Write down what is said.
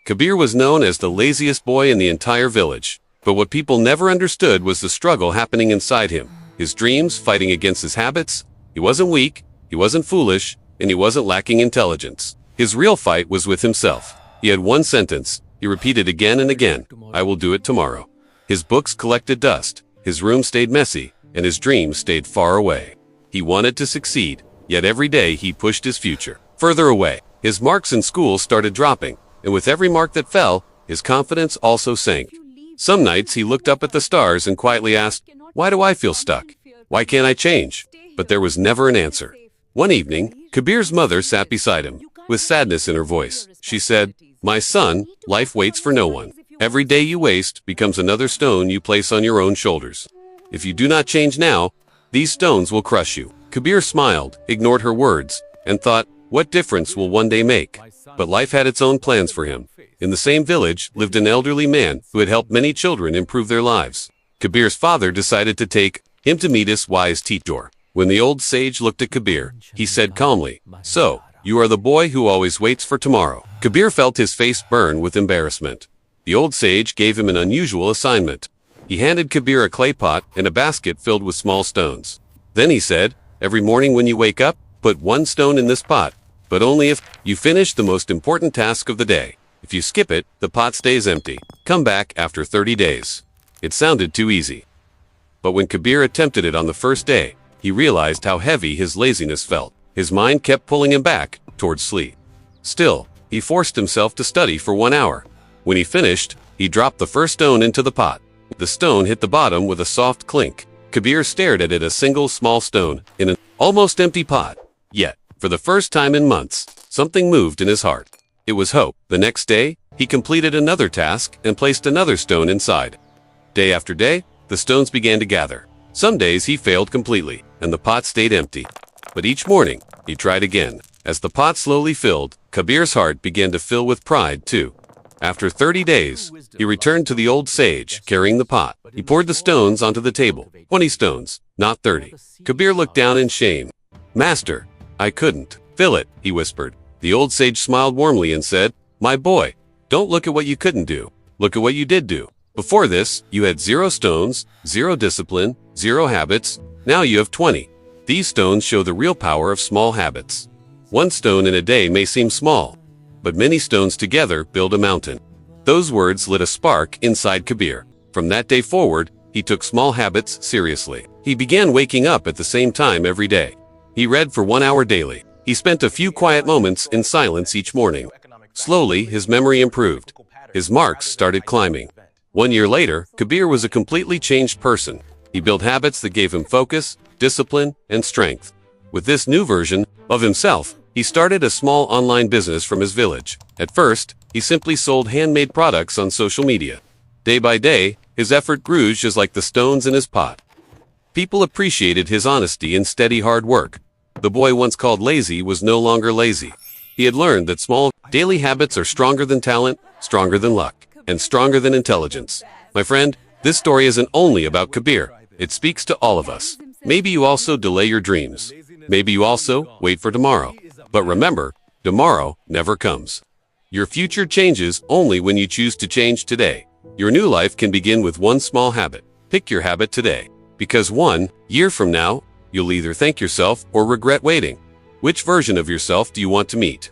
Kabir was known as the laziest boy in the entire village. But what people never understood was the struggle happening inside him. His dreams fighting against his habits. He wasn't weak, he wasn't foolish, and he wasn't lacking intelligence. His real fight was with himself. He had one sentence. He repeated again and again, "I will do it tomorrow." His books collected dust, his room stayed messy, and his dreams stayed far away. He wanted to succeed, yet every day he pushed his future further away. His marks in school started dropping, and with every mark that fell, his confidence also sank. Some nights he looked up at the stars and quietly asked, "Why do I feel stuck? Why can't I change?" But there was never an answer. One evening, Kabir's mother sat beside him, with sadness in her voice. She said, "My son, life waits for no one. Every day you waste becomes another stone you place on your own shoulders. If you do not change now, these stones will crush you." Kabir smiled, ignored her words, and thought, what difference will one day make? But life had its own plans for him. In the same village lived an elderly man who had helped many children improve their lives. Kabir's father decided to take him to meet his wise teacher. When the old sage looked at Kabir, he said calmly, "So, you are the boy who always waits for tomorrow." Kabir felt his face burn with embarrassment. The old sage gave him an unusual assignment. He handed Kabir a clay pot and a basket filled with small stones. Then he said, "Every morning when you wake up, put one stone in this pot, but only if you finish the most important task of the day. If you skip it, the pot stays empty. Come back after 30 days. It sounded too easy. But when Kabir attempted it on the first day, he realized how heavy his laziness felt. His mind kept pulling him back towards sleep. Still, he forced himself to study for 1 hour. When he finished, he dropped the first stone into the pot. The stone hit the bottom with a soft clink. Kabir stared at it, a single small stone, in an almost empty pot. Yet, for the first time in months, something moved in his heart. It was hope. The next day, he completed another task and placed another stone inside. Day after day, the stones began to gather. Some days he failed completely, and the pot stayed empty. But each morning, he tried again. As the pot slowly filled, Kabir's heart began to fill with pride too. After 30 days, he returned to the old sage, carrying the pot. He poured the stones onto the table. 20 stones, not 30. Kabir looked down in shame. "Master, I couldn't fill it," he whispered. The old sage smiled warmly and said, "My boy, don't look at what you couldn't do. Look at what you did do. Before this, you had 0 stones, 0 discipline, 0 habits. Now you have 20. These stones show the real power of small habits. 1 stone in a day may seem small, but many stones together build a mountain." Those words lit a spark inside Kabir. From that day forward, he took small habits seriously. He began waking up at the same time every day. He read for 1 hour daily. He spent a few quiet moments in silence each morning. Slowly, his memory improved. His marks started climbing. 1 year later, Kabir was a completely changed person. He built habits that gave him focus, discipline, and strength. With this new version of himself, he started a small online business from his village. At first, he simply sold handmade products on social media. Day by day, his effort grew just like the stones in his pot. People appreciated his honesty and steady hard work. The boy once called lazy was no longer lazy. He had learned that small, daily habits are stronger than talent, stronger than luck, and stronger than intelligence. My friend, this story isn't only about Kabir. It speaks to all of us. Maybe you also delay your dreams. Maybe you also wait for tomorrow. But remember, tomorrow never comes. Your future changes only when you choose to change today. Your new life can begin with one small habit. Pick your habit today. Because 1 year from now, you'll either thank yourself or regret waiting. Which version of yourself do you want to meet?